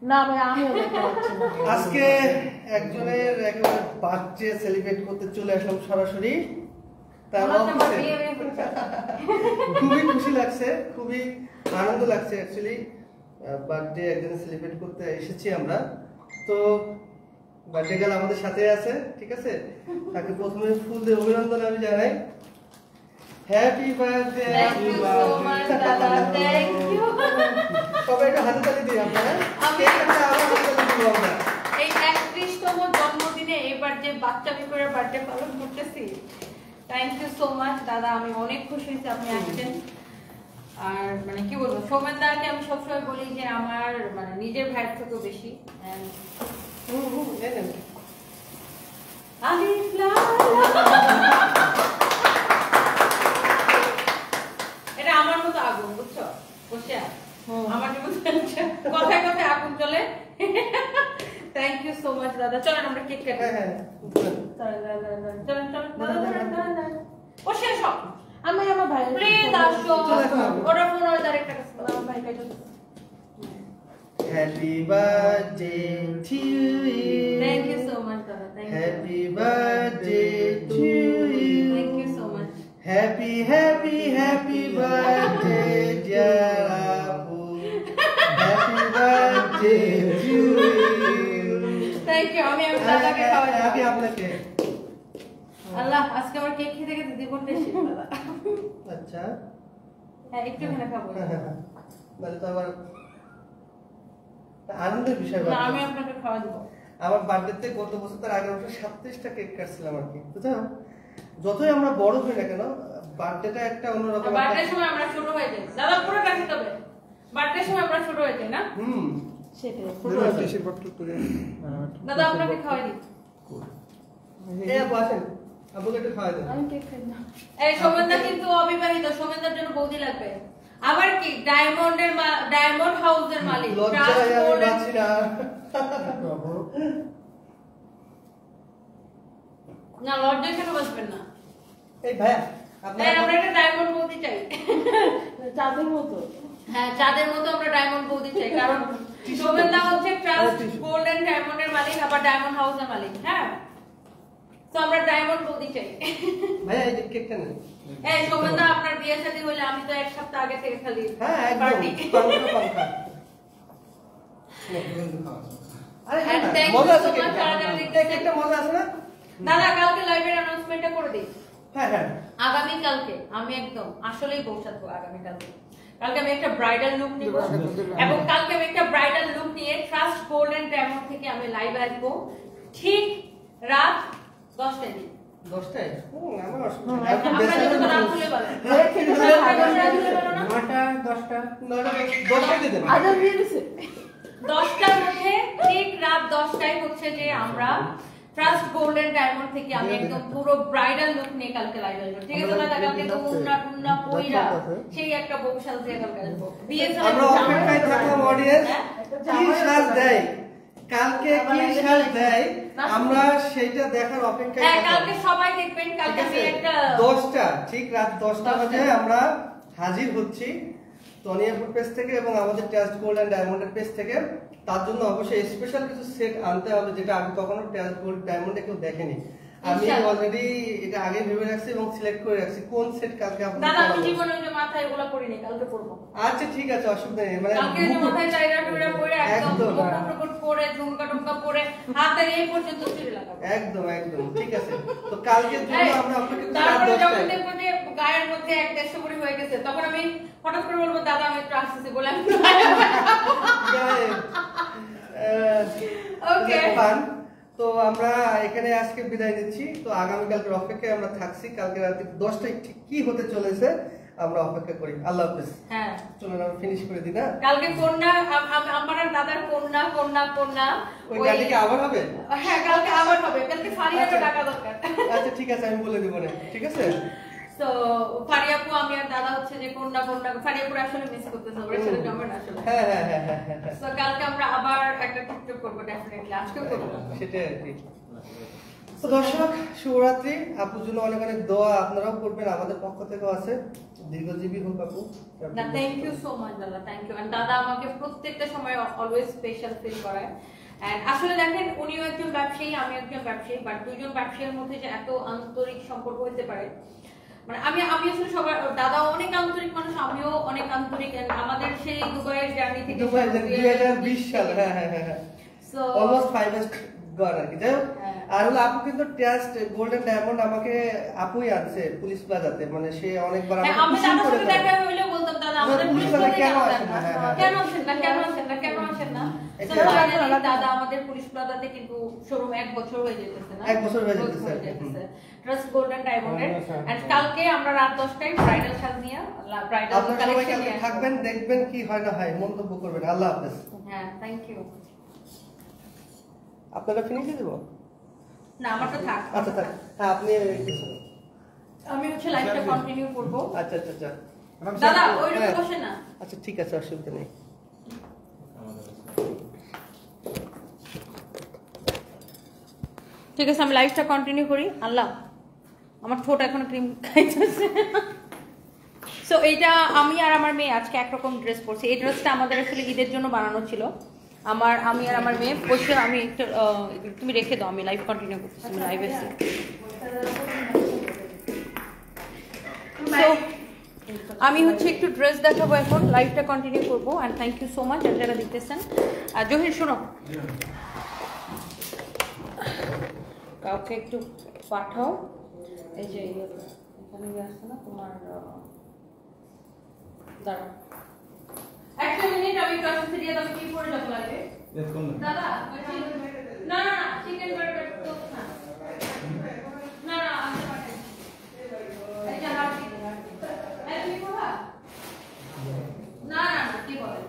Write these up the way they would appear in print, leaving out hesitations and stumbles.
না ভাই আমিও দেখতে পাচ্ছি না। আজকে একজনের একেবারে বার্থডে সেলিব্রেট করতে চলে আসলাম সরাসরি তার অফিসে। খুবই খুশি লাগছে, খুবই আনন্দ লাগছে। অ্যাকচুয়ালি বার্থডে একজনের সেলিব্রেট করতে এসেছি আমরা। তো বার্থডে গার্ল আমাদের সাথে আছে, ঠিক আছে? তাকে প্রথমে ফুল দিয়ে অভিনন্দন আমি জানাই। Happy birthday. Thank you so much দাদা, থ্যাংক ইউ। সবাই একটা হাততালি দিই আমরা। কেকটা আবার হাততালি দিব আমরা। এই 31তম জন্মদিনে এবার যে বাচ্চা বিপরের বার্থডে পালন করতেছি, থ্যাংক ইউ সো মাচ দাদা। আমি অনেক খুশি হয়েছি আপনি আসছেন। আর মানে কি বলবো, সৌমেন দাকে আমি সবসময় বলি যে আমার মানে নিজের ভাইয়ের থেকেও বেশি। এটা আমার মতো আগুন, বুঝছো? বসে আমার কথায় কথায় আগুন চলে। থ্যাংক ইউ সো মাচ দাদা। চলেন আমরা কেক কাটি। চলেন চলেন বসে আসো। আমি আমার ভাই প্লিজ আসো। ওরা ফোন ওর ডাইরেক্ট কাছে আমার ভাই কাছে। Happy birthday to you. Thank you so much দাদা। Thank you. Happy birthday to you. Thank you so much. Happy birthday dear Abu. Happy birthday to you. Thank you. আমি দাদাকে খাওয়াই দিই। আমি আপনাকে। আল্লাহ আজকে আমার কেক খেতে খেতে জীবনটা শেষ দাদা। আচ্ছা। হ্যাঁ একটু খানা খাবো। মানে তো আবার আনন্দের বিষয়। না আমি আপনাকে খাওয়া দেব। আমার বার্থডেতে গত বছর তার আগের বছর 37টা কেক কাটছিলাম আর কি। বুঝছো? যতই আমরা বড় হই না কেন বার্থডেটা একটা অন্যরকম। বার্থডের সময় আমরা ছোট হয়ে যাই দাদা, পুরো কাটি তবে বার্থডের সময় আমরা ছোট হয়ে যাই না। সেটাই পুরো টিস্যু পত্র করে দাদা আপনাকে খাওয়াই দিই। এই আপু আসেন, আপুকে একটু খাওয়াই দেন। আমি কেক খাই না। এই সৌমেনদা কিন্তু অবিবাহিত, সৌমেনদার জন্য বৌদি লাগবে। আবার কি ডায়মন্ড হাউসের মালিক। লজ্জায় আমি বাঁচি না। না লজ্জা কেন বাঁচবেন না? এই ভাইয়া আপনার আমরা একটা ডায়মন্ড বৌদি চাই। চাঁদের মতো। হ্যাঁ চাঁদের মতো আমরা ডায়মন্ড বৌদি চাই, কারণ সৌমেনদা হচ্ছে ট্রাস্ট গোল্ড এন্ড ডায়মন্ডের মালিক, আবার ডায়মন্ড হাউসের মালিক। হ্যাঁ তো আমরা ডায়মন্ড বৌদি চাই। ভাইয়া এই কেকটা নেন। এই সৌমেনদা আপনার বিয়ে শাদী হলে আমি তো এক সপ্তাহ আগে থেকে খালি পার্টি। আরে হ্যাঁ মজা আছে কেকটা মজা আছে না দাদা? কালকে লাইভের অ্যানাউন্সমেন্টটা করে দিই। হ্যাঁ হ্যাঁ আগামী কালকে আমি একদম আসলেই বউ সাজবো। আগামী কালকে আমি একটা ব্রাইডাল লুক নিব, এবং কালকে আমি একটা ব্রাইডাল লুক নিয়ে ট্রাস্ট গোল্ড এন্ড ডায়মন্ড থেকে আমি লাইভ আসবো ঠিক রাত 10টায়। 10টায়? আমার আপনারা যত রাত হলে বলেন। 9টা 10টা 10টায় দেন। আজান দিয়ে দিছে। 10টার মধ্যে ঠিক রাত 10টায় হচ্ছে যে আমরা ট্রাস্ট গোল্ড এন্ড ডায়মন্ড থেকে আমি একদম পুরো ব্রাইডাল লুক নিয়ে কালকে লাইভ আসবো। ঠিক আছে দাদা? কালকে তো মুন্না পয়রা সেই একটা বউ সাজতে কালকে আসবো। বিয়ে আমরা অপেক্ষায় থাকলাম অডিয়েন্স, কি সাজ দেয় কালকে, কি সাজ দেয় আমরা সেইটা দেখার অপেক্ষায় থাকলাম। কালকে সবাই দেখবেন। কালকে আমি একটা 10টা ঠিক রাত 10টা বাজে আমরা হাজির হচ্ছি টনিয়াপুর পেজ থেকে এবং আমাদের ট্রাস্ট গোল্ড এন্ড ডায়মন্ডের পেজ থেকে। তার জন্য অবশ্যই স্পেশাল কিছু সেট আনতে হবে, যেটা আগে কখনো ট্রাস্ট গোল্ড ডায়মন্ডে কেউ দেখেনি। আমি অলরেডি এটা আগে ভেবে রাখছি এবং সিলেক্ট করে রাখছি কোন সেট কালকে আপনাদের দাদা আমি জীবনে ওই যে মাথায় এগুলো পরিনি, কালকে পরবো। আচ্ছা ঠিক আছে, অসুবিধা নেই। মানে কালকে যে মাথায় চাইরা টুইরা পরে একদম মুকুট পরে ঝুমকা টুমকা পরে হাতে এই পর্যন্ত চুরি লাগাবো। একদম একদম ঠিক আছে। তো কালকে জন্য আমরা আপনাকে তারপরে যখন দেখবো যে গায়ের মধ্যে 1-150 ভরি হয়ে গেছে, তখন আমি হঠাৎ করে বলবো দাদা আমি একটু আসতেছি বলে আমি ওকে। তো আমরা এখানে আজকে বিদায় নিচ্ছি। তো আগামীকালকে অপেক্ষায় আমরা থাকছি। কালকে রাতে 10টায় ঠিক কি হতে চলেছে আমরা অপেক্ষা করি। আল্লাহ হাফেজ। হ্যাঁ চলুন আমরা ফিনিশ করে দিই না? কালকে কন্যা আমার আর দাদার কন্যা ওই গাড়ি কি আবার হবে? হ্যাঁ কালকে আবার হবে। কালকে ফারিয়াকে ডাকা দরকার। আচ্ছা ঠিক আছে, আমি বলে দিব না, ঠিক আছে? তো ফারিয়াপু আমি আর দাদা হচ্ছে যে কন্যা ফারিয়াপুর আসলে মিস করতেছে, ওর সাথে জমে না আসলে। হ্যাঁ হ্যাঁ হ্যাঁ হ্যাঁ। তো কালকে আমরা আবার একটা টিকটক করব, ডেফিনেটলি আজকে করব সেটাই আর কি। তো দর্শক শুভরাত্রি। আপুর জন্য অনেক অনেক দোয়া আপনারাও করবেন, আমাদের পক্ষ থেকেও আছে। দীর্ঘজীবী হোক আপু। না, থ্যাংক ইউ সো মাচ দাদা, থ্যাংক ইউ। এন্ড দাদা আমাকে প্রত্যেকটা সময় অলওয়েজ স্পেশাল ফিল করায়। এন্ড আসলে দেখেন, উনিও একজন ব্যবসায়ী, আমি একজন ব্যবসায়ী, বাট দুজন ব্যবসায়ীর মধ্যে যে এত আন্তরিক সম্পর্ক হতে পারে, মানে আমি আসলে সবার, দাদা অনেক আন্তরিক মানুষ, আমিও অনেক আন্তরিক। এন্ড আমাদের সেই দুবাইয়ের জার্নি থেকে, দুবাই 2020 সাল, হ্যাঁ হ্যাঁ হ্যাঁ হ্যাঁ, সো অলমোস্ট 5 ইয়ার্স গন আর কি। যাই হোক, আর হলো আপু কিন্তু টেস্ট গোল্ডেন ডায়মন্ড আমাকে আপুই আনছে পুলিশ প্লাজাতে, মানে সে অনেকবার আমি আমাকে দাদার খুশি করে সাথে দেখা দেয়। হইলে বলতাম দাদা আমাদের আমাদের পুলিশ পুলিশ প্লাজায় প্লাজায় কেন কেন আসেন না? হ্যাঁ, হ্যাঁ, কেন আসেন না, কেন আসেন না, কেন আসেন না? এটা So, finally দাদা আমাদের পুলিশ প্লাজাতে কিন্তু শোরুম 1 বছর হয়ে যেতেছে না, 1 বছর হয়ে যেতেছে। ট্রাস্ট গোল্ডেন ডায়মন্ডের। এন্ড কালকে আমরা রাত 10টায় ব্রাইডাল সাজিয়া, ব্রাইডাল আপনারা সবাই কালেকশন কালকে নিয়ে থাকবেন, দেখবেন কি হয় না হয়, মন্তব্য করবেন। আল্লাহ হাফেজ। হ্যাঁ, থ্যাংক ইউ। আপনারা ফিনিশে দেব? না, আমারটা থাক। আচ্ছা থাক, হ্যাঁ আপনি আমি হচ্ছে লাইভটা কন্টিনিউ করব। আচ্ছা আচ্ছা আচ্ছা দাদা ওইরকম হ্যাঁ। বসে না। আচ্ছা ঠিক আছে, অসুবিধা নেই। ঠিক আছে, আমি লাইভটা কন্টিনিউ করি। আল্লাহ, আমার ঠোঁট এখন ক্রিম খাইতেছে। সো এইটা আমি আর আমার মেয়ে আজকে একরকম ড্রেস পরছি। এই ড্রেসটা আমাদের আসলে ঈদের জন্য বানানো ছিল। আমি আর আমার মেয়ে বসে, আমি একটু তুমি রেখে দাও, আমি লাইভ কন্টিনিউ করতেছি, আমি লাইভ আছি। So, আমি হচ্ছে একটু ড্রেস দেখাবো এখন, লাইভটা কন্টিনিউ করবো। And thank you so much যারা দেখতেছেন। আর জহির শোনো, কাউকে একটু পাঠাও, এই যে এখানে আসছে না তোমার, দাঁড়া একটা মিনিট, আমি প্রসেস দিয়ে দাও, কি পরে যাবে লাগে দাদা? না না, চিকেন বার্গার তো না, না না আমি পাঠাই। এই যে হাফ চিকেন, এই তুমি কোথা? না না না, কি বলে?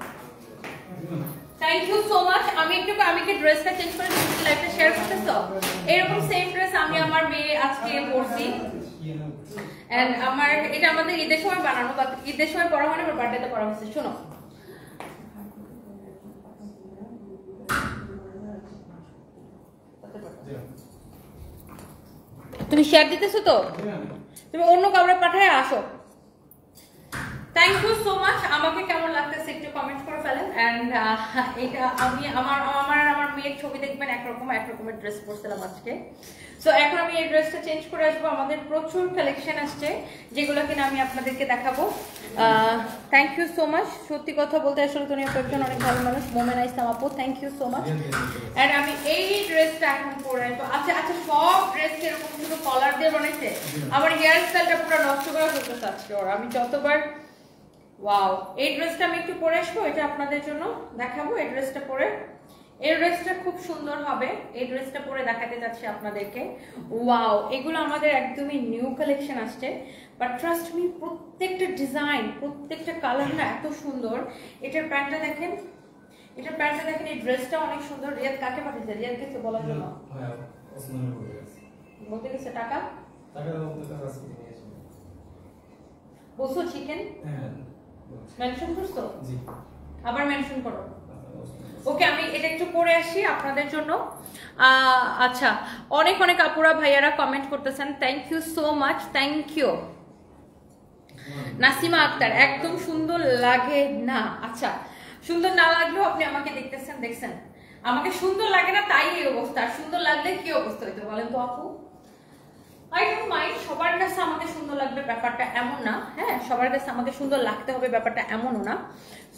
Thank you so much. আমি কি ড্রেসটা চেঞ্জ করে লাইভটা শেয়ার করতেছো? এরকম সেম ড্রেস আমি আমার মেয়ে আজকে পরছি। এন্ড এটা আমাদের ঈদের সময় বানানো, বা ঈদের সময় পরা হয় না, আমার বার্থডেতে পরা হচ্ছে। শোনো, তুমি শেয়ার দিতেছো তো? তুমি অন্য কাউরে পাঠায় আসো। Thank you so much. আমাকে কেমন লাগতেছে একটু কমেন্ট করে ফেলেন। এন্ড এটা আমি আমার মেয়ের ছবি দেখবেন, একরকমের ড্রেস পরছিলাম আজকে। সো এখন আমি এই ড্রেসটা চেঞ্জ করে আসবো। আমাদের প্রচুর কালেকশন আসছে, যেগুলো কিনা আমি আপনাদেরকে দেখাবো। Thank you so much. সত্যি কথা বলতে আসলে তুমি একজন অনেক ভালো মানুষ, মোমেনা ইসলাম আপু, thank you so much. And আমি এই ড্রেসটা এখন পরে আসবো। আচ্ছা আচ্ছা, সব ড্রেস এরকম শুধু কলার দিয়ে বানাইছে, আমার হেয়ার স্টাইলটা পুরো নষ্ট করে ফেলতেছে আজকে ওরা। আমি যতবার, ওয়াও, এই ড্রেসটা আমি একটু পরে আসবো, এটা আপনাদের জন্য দেখাবো। এই ড্রেসটা পরে, এই ড্রেসটা খুব সুন্দর হবে। এই ড্রেসটা পরে দেখাতে যাচ্ছি আপনাদেরকে। ওয়াও, এগুলো আমাদের একদমই নিউ কালেকশন আসছে, বাট ট্রাস্ট মি, প্রত্যেকটা ডিজাইন, প্রত্যেকটা কালার না এত সুন্দর। এটার প্যান্টটা দেখেন, এই ড্রেসটা অনেক সুন্দর। রিয়াদ কাকে পাঠিয়েছে? রিয়াদ কিছু বলার জন্য বলতে গেছে টাকা বলছো, চিকেন মেনশন করছো, আবার মেনশন করো। ওকে, আমি এটা একটু পরে আসি আপনাদের জন্য। আচ্ছা, অনেক আপুরা ভাইয়ারা কমেন্ট করতেছেন, thank you so much, thank you. Nasima Akter, একদম সুন্দর লাগে না। আচ্ছা, সুন্দর না লাগলেও আপনি আমাকে দেখছেন, আমাকে সুন্দর লাগে না তাই এই অবস্থা। আর সুন্দর লাগলে কি অবস্থা হইতো বলেন তো আপু? আই ডোন্ট মাইন্ড, সবার কাছে আমাকে সুন্দর লাগবে ব্যাপারটা এমন না। হ্যাঁ, সবার কাছে আমাকে সুন্দর লাগতে হবে ব্যাপারটা এমনও না।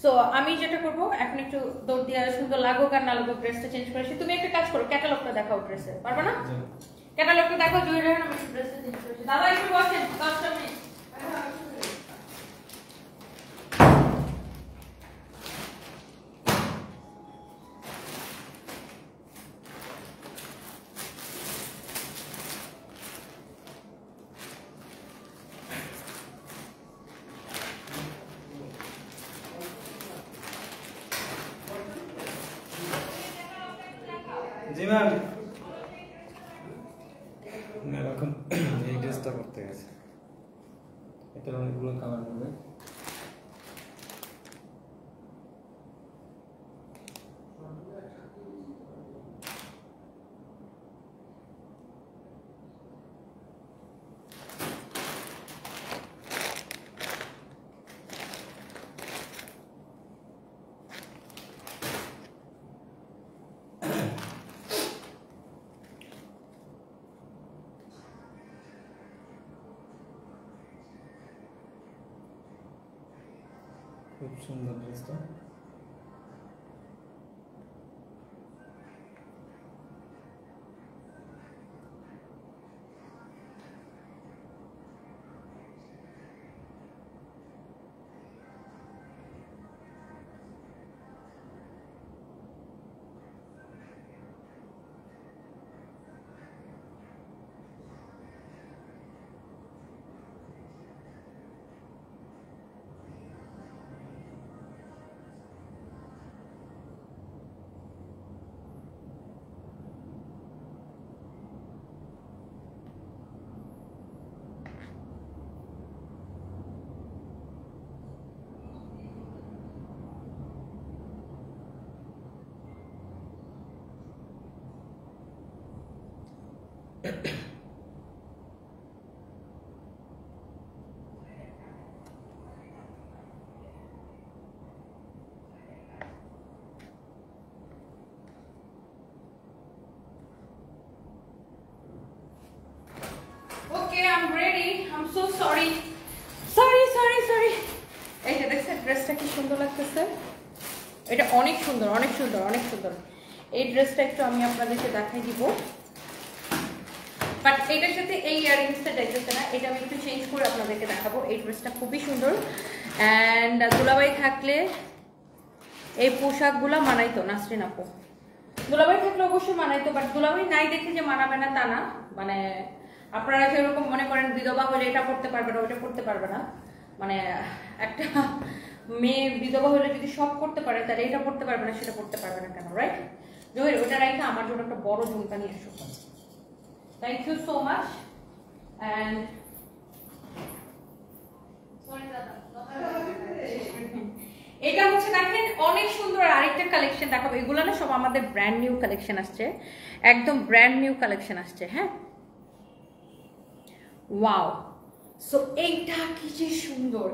সো আমি যেটা করবো, এখন একটু দৌড় দিয়ে সুন্দর লাগুক আর না লাগুক ড্রেসটা চেঞ্জ করেছি। তুমি একটা কাজ করো, ক্যাটালগটা দেখাও ড্রেসের, পারবে না? ক্যাটালগটা দেখো, জুয়েল রেহান আমি ড্রেসটা চেঞ্জ করেছি। দাদা একটু বসেন 10 মিনিট। জি ম্যাম, এখন এই ড্রেসটা করতে গেছে, এটার অনেকগুলো কালার হবে। খুব সুন্দর ড্রেসটা। Okay, I'm ready. I'm so sorry. Sorry. এই যে দেখছেন ড্রেসটা কি সুন্দর লাগতেছে, এটা অনেক সুন্দর। এই ড্রেসটা একটু আমি আপনাদেরকে দেখাই দিব, বাট এটার সাথে এই ইয়ারিংসটা যাইতেছে না, এটা আমি একটু চেঞ্জ করে আপনাদেরকে দেখাবো। এই ড্রেসটা খুবই সুন্দর অ্যান্ড দুলাভাই থাকলে এই পোশাকগুলো মানাইতো নাসরিন আপু। দুলাভাই থাকলে অবশ্যই মানাইতো, বাট দুলাভাই নাই দেখে যে মানাবে না তা না। মানে আপনারা যেরকম মনে করেন বিধবা হলে এটা করতে পারবে না, ওইটা করতে পারবে না, মানে একটা মেয়ে বিধবা হলে যদি সব করতে পারে তাহলে এটা করতে পারবে না, সেটা করতে পারবে না কেন, রাইট? জহির ওটা রাইখে আমার জন্য একটা বড় ঝুমকা নিয়ে এসো। Thank you so much. And এটা হচ্ছে দেখেন অনেক সুন্দর আরেকটা কালেকশন দেখাবো। এগুলো না সব আমাদের ব্র্যান্ড নিউ কালেকশন আসছে, একদম ব্র্যান্ড নিউ কালেকশন আসছে। হ্যাঁ, ওয়াও। সো এইটা কি যে সুন্দর,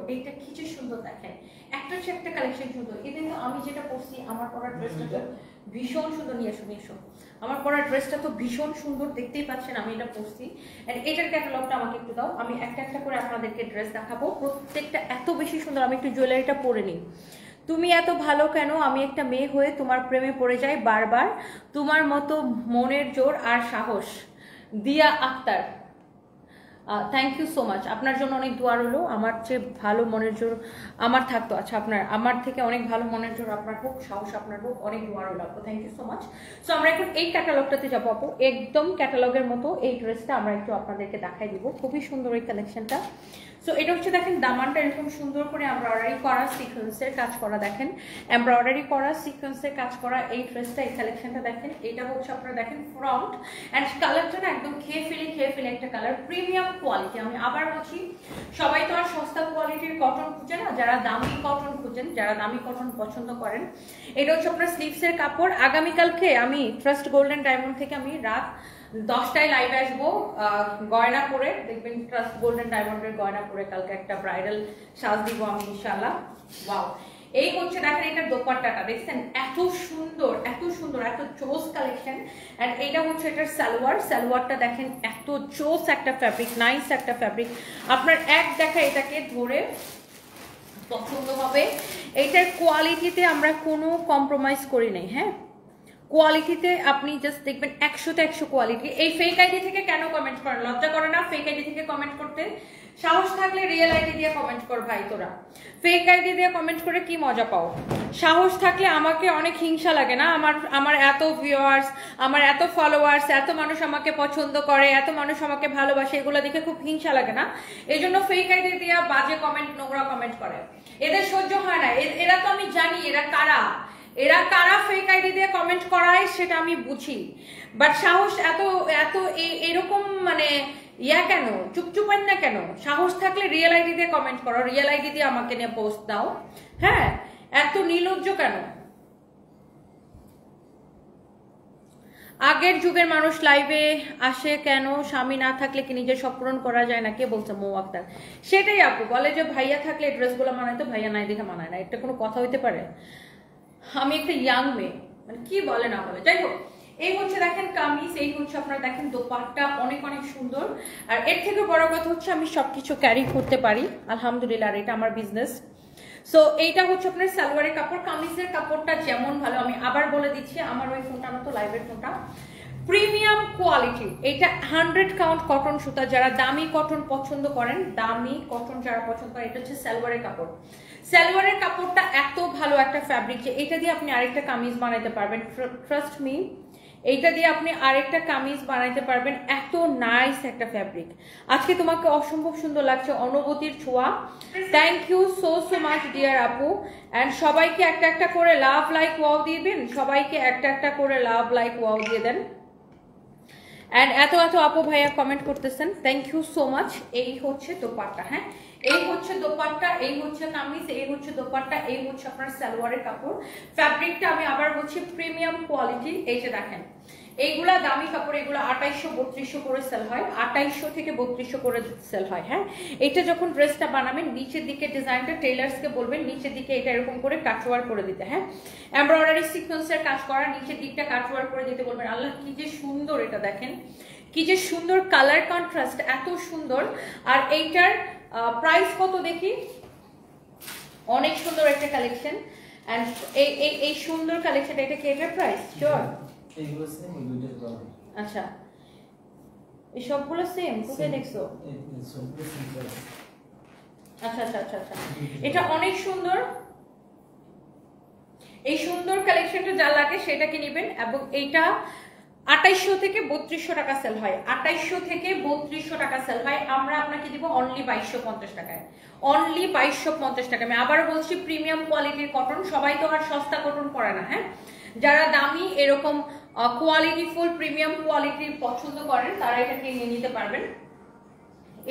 দেখেন একটা হচ্ছে একটা কালেকশন সুন্দর। এটা তো আমি যেটা পরছি, আমার পরা ড্রেসটা তো ভীষণ সুন্দর। নিয়ে এসো আমার পরা ড্রেসটা তো ভীষণ সুন্দর, দেখতেই পাচ্ছেন আমি এটা পরছি। এন্ড এটার ক্যাটালগটা আমাকে একটু দাও, আমি একটা একটা করে আপনাদেরকে ড্রেস দেখাবো, প্রত্যেকটা এত বেশি সুন্দর। আমি একটু জুয়েলারিটা পরে নিই। তুমি এত ভালো কেন, আমি একটা মেয়ে হয়ে তোমার প্রেমে পড়ে যাই বারবার, তোমার মতো মনের জোর আর সাহস, Diya Akter. Thank you so much, আপনার জন্য অনেক দোয়া রইলো। আমার চেয়ে ভালো মনের জোর আমার থাকতো, আচ্ছা আপনার আমার থেকে অনেক ভালো মনের জোর আপনার হোক, সাহস আপনার হোক, অনেক দোয়া রইলো আপু, thank you so much. So আমরা এখন এই ক্যাটালগটাতে যাবো আপু, একদম ক্যাটালগের মতো এই ড্রেসটা আমরা একটু আপনাদেরকে দেখাই দিব। খুবই সুন্দর এই কালেকশনটা। সো এটা হচ্ছে দেখেন দামানটা এরকম সুন্দর করে এমব্রয়ডারি করা, সিকোয়েন্সের কাজ করা, দেখেন এমব্রয়ডারি করা, সিকোয়েন্সের কাজ করা এই ড্রেসটা, এই কালেকশনটা দেখেন। এটা হচ্ছে আপনারা দেখেন ফ্রন্ট অ্যান্ড কালারটা না একদম খেয়ে ফেলে একটা কালার, প্রিমিয়াম কোয়ালিটি। আমি আবার বলছি, সবাই তো আর সস্তা কোয়ালিটির কটন খুঁজে না, যারা দামি কটন খুঁজেন, যারা দামি কটন পছন্দ করেন। এটা হচ্ছে আপনার স্লিভসের কাপড়। আগামীকালকে আমি ট্রাস্ট গোল্ডেন ডায়মন্ড থেকে আমি রাত 10টায় লাইভে আসবো গয়না পরে, দেখবেন ট্রাস্ট গোল্ডেন ডায়মন্ডের গয়না পরে কালকে একটা ব্রাইডাল সাজ দিব আমি ইনশাআল্লাহ। ওয়াও, এই হচ্ছে দেখেন এটার দোপাট্টাটা দেখছেন, এত সুন্দর এত চোস কালেকশন। এন্ড এটা হচ্ছে এটার সালোয়ারটা দেখেন, এত চোস একটা ফ্যাব্রিক, নাইস একটা ফ্যাব্রিক। আপনার এক দেখা এটাকে ধরে পছন্দ হবে। এইটার কোয়ালিটিতে আমরা কোনো কম্প্রোমাইজ করি নাই। হ্যাঁ, কোয়ালিটিতে আপনি জাস্ট দেখবেন 100তে 100 কোয়ালিটি। এই ফেক আইডি থেকে কেন কমেন্ট করেন? লজ্জা করে না ফেক আইডি থেকে কমেন্ট করতে? সাহস থাকলে রিয়েল আইডি দিয়ে কমেন্ট কর ভাই, তোরা ফেক আইডি দিয়ে কমেন্ট করে কি মজা পাও? সাহস থাকলে, আমাকে অনেক হিংসা লাগে না? আমার এত ভিউয়ার্স, আমার এত ফলোয়ার্স, এত মানুষ আমাকে পছন্দ করে, এত মানুষ আমাকে ভালোবাসে, এগুলো দেখে খুব হিংসা লাগে না? এই জন্য ফেক আইডি দিয়ে বাজে কমেন্ট, নোংরা কমেন্ট করে, এদের সহ্য হয় না। এরা তো আমি জানি এরা কারা ফেক আইডি দিয়ে কমেন্ট করায় সেটা আমি বুঝি, বাট সাহস এত এরকম মানে কেন চুপচুপান না কেন? সাহস থাকলে রিয়েল আইডি দিয়ে কমেন্ট করো, রিয়েল আইডি দিয়ে আমাকে নিয়ে পোস্ট দাও। হ্যাঁ, এত নির্লজ্জ কেন? আগের যুগের মানুষ লাইভে আসে কেন? স্বামী না থাকলে কি নিজের সব পূরণ করা যায় না? কে বলছে? মৌ আক্তার। সেটাই আপু বলে যে ভাইয়া থাকলে ড্রেসগুলো মানায়, তো ভাইয়া নাই দেখে মানায় না। এটা কোনো কথা হইতে পারে? আমি একটা ইয়াং মেয়ে, মানে কি বলে না বলে, যাই হোক। এই হচ্ছে দেখেন কামিজ, এই হচ্ছে আপনারা দেখেন দোপাট্টা, অনেক সুন্দর। আর এর থেকে বড় কথা হচ্ছে আমি সবকিছু ক্যারি করতে পারি আলহামদুলিল্লাহ, আর এটা আমার বিজনেস। সো এইটা হচ্ছে আপনার সালোয়ারের কাপড়। কামিজের কাপড়টা যেমন ভালো, আমি আবার বলে দিচ্ছি, আমার ওই ফোনটা, আমার তো লাইভের ফোনটা, প্রিমিয়াম কোয়ালিটি। এটা 100 কাউন্ট কটন সুতা। যারা দামি কটন পছন্দ করেন, দামি কটন যারা পছন্দ করেন, এটা হচ্ছে সালোয়ারের কাপড়। সালোয়ারের কাপড়টা এত ভালো একটা ফ্যাব্রিক যে এটা দিয়ে আপনি আরেকটা কামিজ বানাইতে পারবেন, ট্রাস্ট মি, এইটা দিয়ে আপনি আরেকটা কামিজ বানাইতে পারবেন। এত নাইস একটা ফ্যাব্রিক। আজকে তোমাকে অসম্ভব সুন্দর লাগছে, অনুভূতির ছোঁয়া। Thank you so much dear আপু। অ্যান্ড সবাইকে একটা একটা করে লাভ লাইক ওয়াও দিয়ে দিন, সবাইকে একটা একটা করে লাভ লাইক ওয়াও দিয়ে দেন। অ্যান্ড এত আপু ভাইয়া কমেন্ট করতেছেন, থ্যাংক ইউ সো মাচ। এই হচ্ছে দোপাট্টা, হ্যাঁ এই হচ্ছে দোপাট্টা, এই হচ্ছে কামিজ, এই হচ্ছে দোপাট্টা, এই হচ্ছে আপনার সালোয়ারের কাপড়। ফ্যাব্রিকটা আমি আবার বলছি প্রিমিয়াম কোয়ালিটি। এই যে দেখেন, এইগুলা দামি কাপড়, এগুলো 2800-3200 করে সেল হয়, 2800 থেকে 3200 করে সেল হয়। হ্যাঁ, এটা যখন ড্রেসটা বানাবেন, নিচের দিকে ডিজাইনটা টেইলার্সকে বলবেন নিচের দিকে এটা এরকম করে কাটওয়ার করে দিতে। হ্যাঁ, এমব্রয়ডারি সিকোয়েন্সের কাজ করা, নিচের দিকটা কাটওয়ার করে দিতে বলবেন। আল্লাহ কি যে সুন্দর, এটা দেখেন কি যে সুন্দর কালার কন্ট্রাস্ট, এত সুন্দর। আর এইটার প্রাইস কত দেখি, অনেক সুন্দর একটা কালেকশন। এন্ড এই সুন্দর কালেকশন, এটা কি এটার প্রাইস? শিওর এইগুলো সেম, ওই দুইটার দাম। আচ্ছা, এই সবগুলো সেম? কোথায় দেখছো? সবগুলো সেম প্রাইস। আচ্ছা আচ্ছা আচ্ছা আচ্ছা, এটা অনেক সুন্দর। এই সুন্দর কালেকশনটা যা লাগে সেটাকে নেবেন। এবং এইটা 2800 থেকে 3200 টাকা সেল হয়, 2800 থেকে 3200 টাকা সেল হয়। আমরা আপনাকে দিব অনলি 2250 টাকায়, অনলি 2250 টাকা। আমি আবার বলছি প্রিমিয়াম কোয়ালিটির কটন। সবাই তো আর সস্তা কটন পরে না। হ্যাঁ, যারা দামি এরকম কোয়ালিটি ফুল প্রিমিয়াম কোয়ালিটির পছন্দ করেন তারা এটাকে নিয়ে নিতে পারবেন।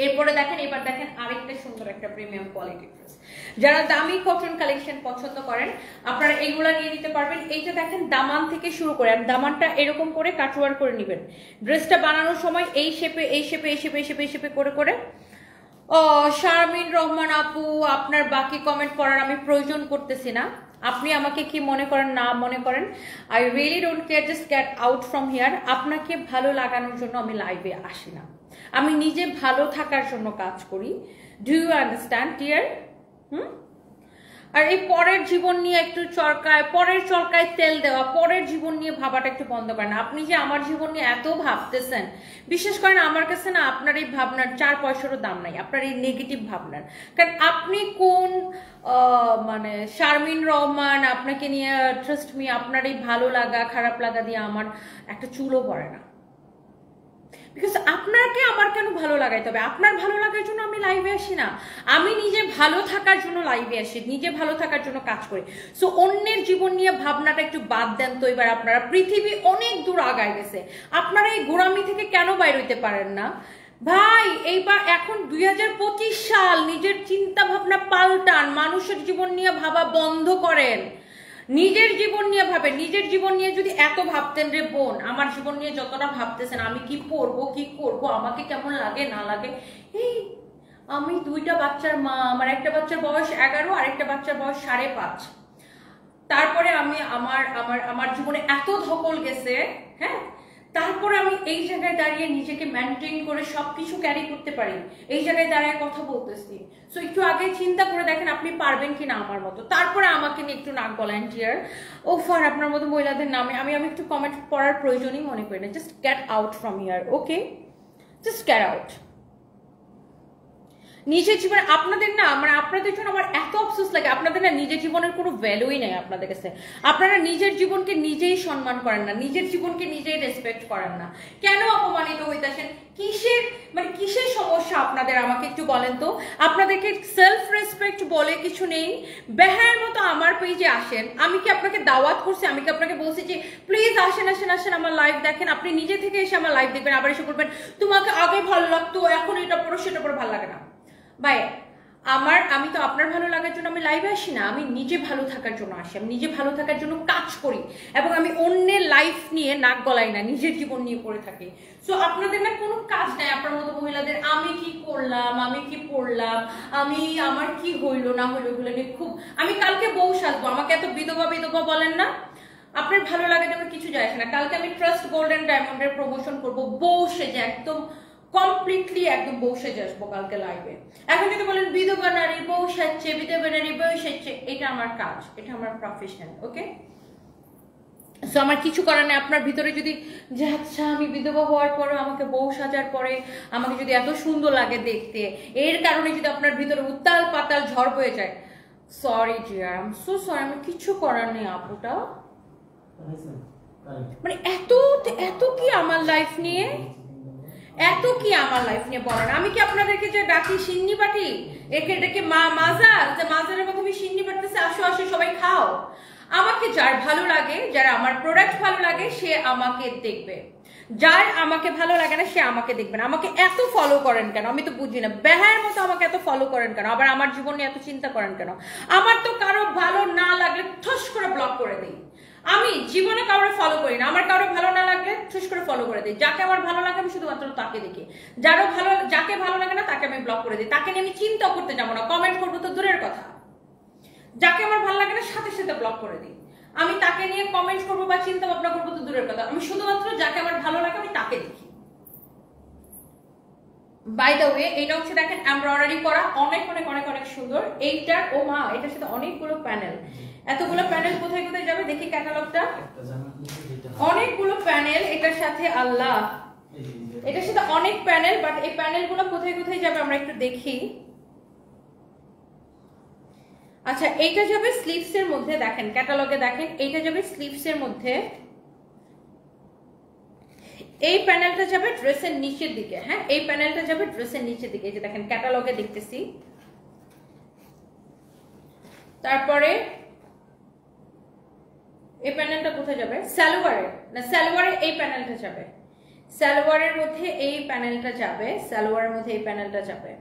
এরপরে দেখেন, এবার দেখেন আরেকটা সুন্দর একটা প্রিমিয়াম কোয়ালিটির ড্রেস। যারা দামি কটন কালেকশন পছন্দ করেন আপনারা এগুলা নিয়ে নিতে পারবেন। এইটা দেখেন দামান থেকে শুরু করে, আর দামানটা এরকম করে কাটওয়ার করে নেবেন। ড্রেসটা বানানোর সময় এই শেপে এই শেপে এই শেপে এই শেপে এই শেপে করে করে। ও শারমিন রহমান আপু, আপনার বাকি কমেন্ট পড়ার আমি প্রয়োজন করতেছি না। আপনি আমাকে কি মনে করেন না মনে করেন, I really don't care, just get out from here. আপনাকে ভালো লাগানোর জন্য আমি লাইভে আসি না, আমি নিজে ভালো থাকার জন্য কাজ করি। Do you understand dear? আর এই পরের জীবন নিয়ে একটু চরকায়, পরের চরকায় তেল দেওয়া, পরের জীবন নিয়ে ভাবাটা একটু বন্ধ করেন। আপনি যে আমার জীবন নিয়ে এত ভাবতেছেন, বিশেষ করেন আমার কাছে না আপনার এই ভাবনার 4 পয়সারও দাম নাই, আপনার এই নেগেটিভ ভাবনার। কারণ আপনি কোন মানে শারমিন রহমান, আপনাকে নিয়ে ট্রাস্ট মি, আপনার এই ভালো লাগা খারাপ লাগা দিয়ে আমার একটা চুলও পড়ে না। বিকজ আপনাকে আমার কেন ভালো লাগাইতে হবে? আপনার ভালো লাগার জন্য আমি লাইভে আসি না, আমি নিজে ভালো থাকার জন্য লাইভে আসি, নিজে ভালো থাকার জন্য কাজ করি। সো অন্যের জীবন নিয়ে ভাবনাটা একটু বাদ দেন তো। এবার আপনারা, পৃথিবী অনেক দূর আগায় গেছে, আপনারা এই গোড়ামি থেকে কেন বাইর হইতে পারেন না ভাই? এইবার এখন 2025 সাল, নিজের চিন্তা ভাবনা পাল্টান, মানুষের জীবন নিয়ে ভাবা বন্ধ করেন, নিজের জীবন নিয়ে ভাবেন। নিজের জীবন নিয়ে যদি এত ভাবতেন, রে বোন আমার জীবন নিয়ে যতটা ভাবতেছেন, আমি কি পরবো কি করব, আমাকে কেমন লাগে না লাগে, এই আমি 2টা বাচ্চার মা, আমার একটা বাচ্চার বয়স 11 আর একটা বাচ্চার বয়স 5.5। তারপরে আমি আমার জীবনে এত ধকল গেছে, হ্যাঁ, তারপরে আমি এই জায়গায় দাঁড়িয়ে নিজেকে মেনটেন করে সবকিছু ক্যারি করতে পারি, এই জায়গায় দাঁড়িয়ে কথা বলতেছি। সো একটু আগে চিন্তা করে দেখেন আপনি পারবেন কিনা আমার মতো, তারপরে আমাকে নিয়ে একটু নাক গলান টিয়ার। ও ফার, আপনার মতো মহিলাদের নামে আমি একটু কমেন্ট পড়ার প্রয়োজনই মনে করি না। Just get out from here, okay, just get out. নিজের জীবনে আপনাদের না, মানে আপনাদের জন্য আমার এত আফসোস লাগে, আপনাদের না নিজের জীবনের কোনো ভ্যালুই নেই আপনাদের কাছে। আপনারা নিজের জীবনকে নিজেই সম্মান করেন না, নিজের জীবনকে নিজেই রেসপেক্ট করেন না। কেন অপমানিত হইতেছেন? কিসের সমস্যা আপনাদের আমাকে একটু বলেন তো। আপনাদেরকে সেলফ রেসপেক্ট বলে কিছু নেই, বেহায়ের মতো আমার পেজে আসেন। আমি কি আপনাকে দাওয়াত করছি? আমি কি আপনাকে বলছি যে প্লিজ আসেন আসেন আসেন আমার লাইভ দেখেন? আপনি নিজে থেকে এসে আমার লাইভ দেখবেন, আবার এসে বলবেন তোমাকে আগে ভালো লাগতো, এখন এটা পড়ো সেটা পড়ো ভালো লাগে না। ভাই আমি তো আপনার ভালো লাগার জন্য আমি লাইভে আসি না, আমি নিজে ভালো থাকার জন্য আসি, আমি নিজে ভালো থাকার জন্য কাজ করি, এবং আমি অন্যের লাইফ নিয়ে নাক গলাই না, নিজের জীবন নিয়ে পড়ে থাকি। সো আপনাদের না কোনো কাজ নাই আপনার মতো মহিলাদের আমি কি করলাম, আমি কি পড়লাম, আমার কি হইলো না হইলো এগুলো নিয়ে খুব। আমি কালকে বউ সাজবো, আমাকে এত বিধবা বিধবা বলেন না। আপনার ভালো লাগার জন্য কিছু যায় না। কালকে আমি ট্রাস্ট গোল্ড এন্ড ডায়মন্ডের প্রমোশন করবো বউ সেজে, একদম কমপ্লিটলি একদম বউ সেজে আসবো কালকে লাইভে। এখন যদি বলেন বিধবা নারী বউ সাজছে, বিধবা নারী বউ সাজছে, এটা আমার কাজ, এটা আমার প্রফেশন, ওকে? সো আমার কিছু করার নেই। আপনার ভিতরে যদি যে আচ্ছা আমি বিধবা হওয়ার পরে আমাকে বউ সাজার পরে আমাকে যদি এত সুন্দর লাগে দেখতে, এর কারণে যদি আপনার ভিতরে উত্তাল পাতাল ঝড় বয়ে যায়, sorry dear, I am so sorry, আমার কিছু করার নেই আপুটা। মানে এত এত কি আমার লাইফ নিয়ে, এত কি আমার লাইফ নিয়ে বলেন? আমি কি আপনাদেরকে যে ডাকি সিন্নি পাটি, একে ডেকে মাজার, যে মাজারের মতো আমি সিন্নি পাটতেছে, আসো আসো সবাই খাও? আমাকে যার ভালো লাগে, যার আমার প্রোডাক্ট ভালো লাগে, সে আমাকে দেখবে। যার আমাকে ভালো লাগে না সে আমাকে দেখবে না। আমাকে এত ফলো করেন কেন আমি তো বুঝি না, বেহায়ের মতো আমাকে এত ফলো করেন কেন, আবার আমার জীবন নিয়ে এত চিন্তা করেন কেন? আমার তো কারো ভালো না লাগলে ঠস করে ব্লক করে দিই। আমি জীবনে কাউরে ফলো করি না, আমার কারো ভালো না লাগলে ঠুস করে ফলো করে দিই। যাকে আমার ভালো লাগে আমি শুধুমাত্র তাকে দেখি, যাকে ভালো লাগে না তাকে আমি ব্লক করে দিই। তাকে নিয়ে আমি চিন্তাও করতে যাবো না, কমেন্ট করবো তো দূরের কথা। যাকে আমার ভালো লাগে না সাথে সাথে ব্লক করে দিই। আমি তাকে নিয়ে কমেন্ট করবো বা চিন্তা ভাবনা করবো তো দূরের কথা, আমি শুধুমাত্র যাকে আমার ভালো লাগে আমি তাকে দেখি। বাই দ্য ওয়ে, এটা হচ্ছে দেখেন এমব্রয়ডারি করা, অনেক অনেক অনেক অনেক সুন্দর। এইটার ও মা, এটার সাথে অনেকগুলো প্যানেল। এতগুলো প্যানেল কোথায় কোথায় যাবে দেখি ক্যাটালগটা। অনেকগুলো প্যানেল এটার সাথে, আল্লাহ, এটার সাথে অনেক প্যানেল, বাট এই প্যানেলগুলো কোথায় কোথায় যাবে আমরা একটু দেখি। আচ্ছা, এইটা যাবে স্লিভস এর মধ্যে, দেখেন ক্যাটালগে দেখেন, এইটা যাবে স্লিভস এর মধ্যে। এই প্যানেলটা যাবে ড্রেসের নিচের দিকে। হ্যাঁ, এই প্যানেলটা যাবে ড্রেসের নিচের দিকে, এই যে দেখেন ক্যাটালগে দেখতেছি। তারপরে এই প্যানেলটা কোথায় যাবে? সালোয়ারে, না সালোয়ারে এই প্যানেলটা যাবে, সালোয়ারের মধ্যে এই প্যানেলটা যাবে, সালোয়ারের মধ্যে এই প্যানেলটা যাবে।